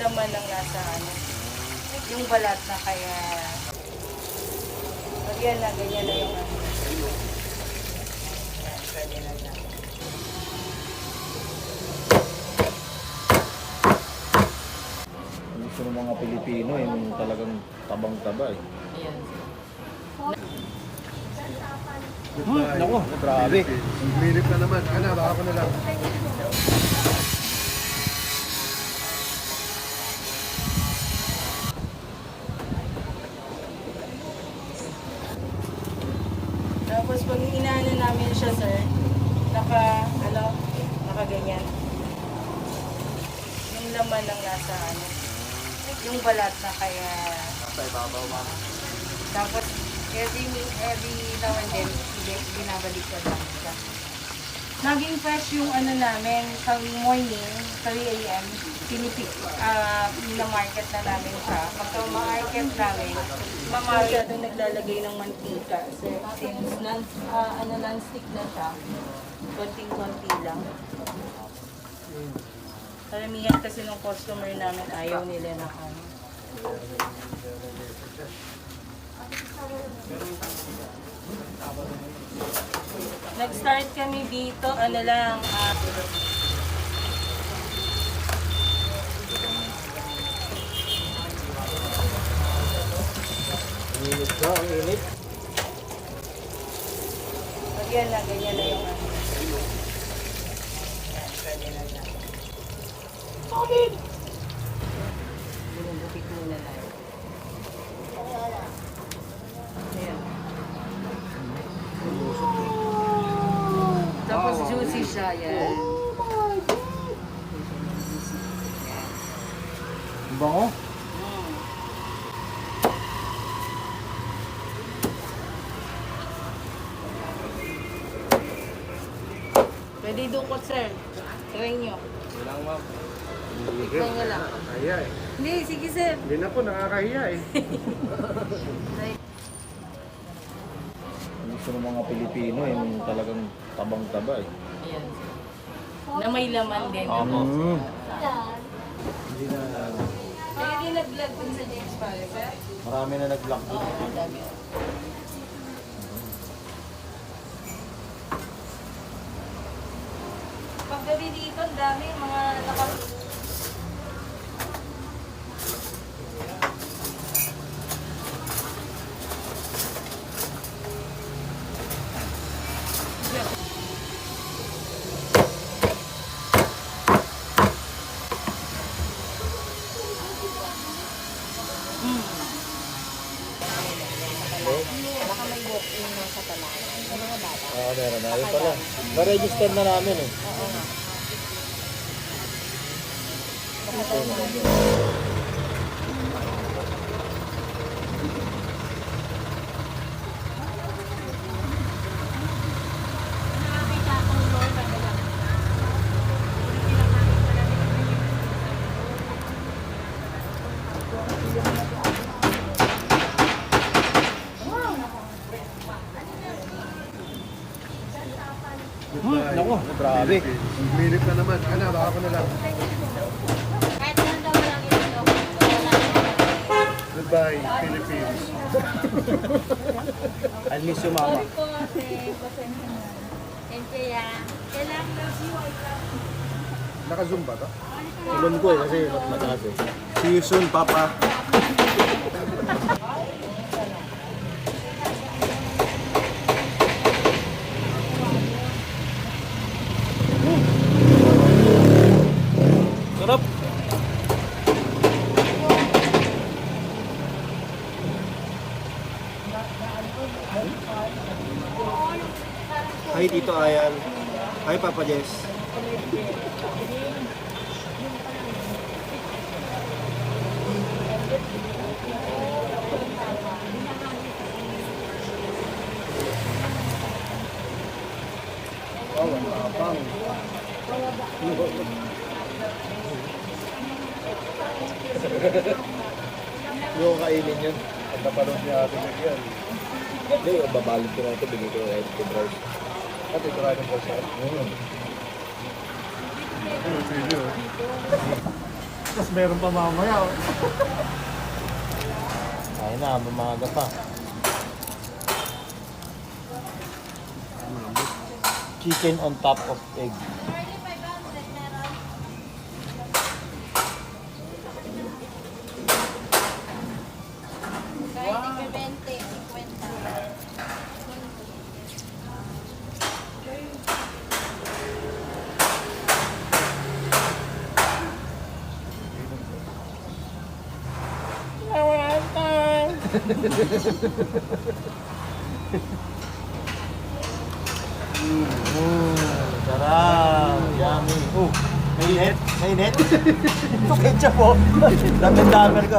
laman ng nasa ano, yung balat na kaya, ganyan na yung ano. Yan, pwede na lang. Gusto ng mga Pilipino, yung talagang tabang-taba eh. Ayan. Naku, grabe. Minute na naman. Baka ko na lang. Tapos pag inaano namin siya, sir, nakaganyan. Yung laman ng nasa ano, yung balat na kaya. Sa ibabaw, mama. Tapos every now and then, binabalik ko lang siya. Naging fresh yung ano namin, sa morning, 3 a.m., na-market na namin siya. Pagka ma-market namin, masyado naglalagay ng mantika. Since non-stick na siya, konting-konti lang. Karamihan kasi ng customer namin, ayaw nila na ano. Nag-start kami dito, ano lang, Ang init ka, ang init. ganyan na yung ano. Yan, pwede na lang. Binubukit muna lang. Ayan. Tapos juicy siya, yan. Ang bango. Pwede dukot, sir. Try nyo. Ilang, ma'am. Try nyo lang. Nakakahiya eh. Hindi, sige, sir. Hindi na po, nakakahiya eh. Gusto ng mga Pilipino, yung talagang tabang-taba eh. Ayan. Na may laman din. Hindi na, Kaya din nag-vlog dun sa James Pare, sir? marami na nag-block Oo, dito. ang dami. Paggabi dito, ang dami, mga baka may walk-in na sa talaga. Yung mga bata. Meron na. Ayun pala. Na-register na namin eh. Oo nga. Naku, grabe. Minute na naman. Baka ko na lang. Goodbye, Philippines. I miss you, mama. Sorry po, ate. Pasensya na. Thank you, ya. Kailangan love you. Naka-zoom ba to? Tulon ko eh, kasi mataas eh. See you soon, Papa. Sarap! Hi, Tito Ayan. Hi, Papa Jess. Oh, matapang. Yung kainin yun. Pag napanood niya atin yan. Hindi, babalot ko na ito, bigay ko na ito bros. At ito rin po siya. Sige. Tapos meron pa mamaya. Oh. Ayun na, mamaga pa. Chicken on top of egg. Charlie, 500 meron. Kahit ika 20, 50. Sarap! Yummy! Mainit? Mainit? Ito ketchup po! Dapat-dapat ka.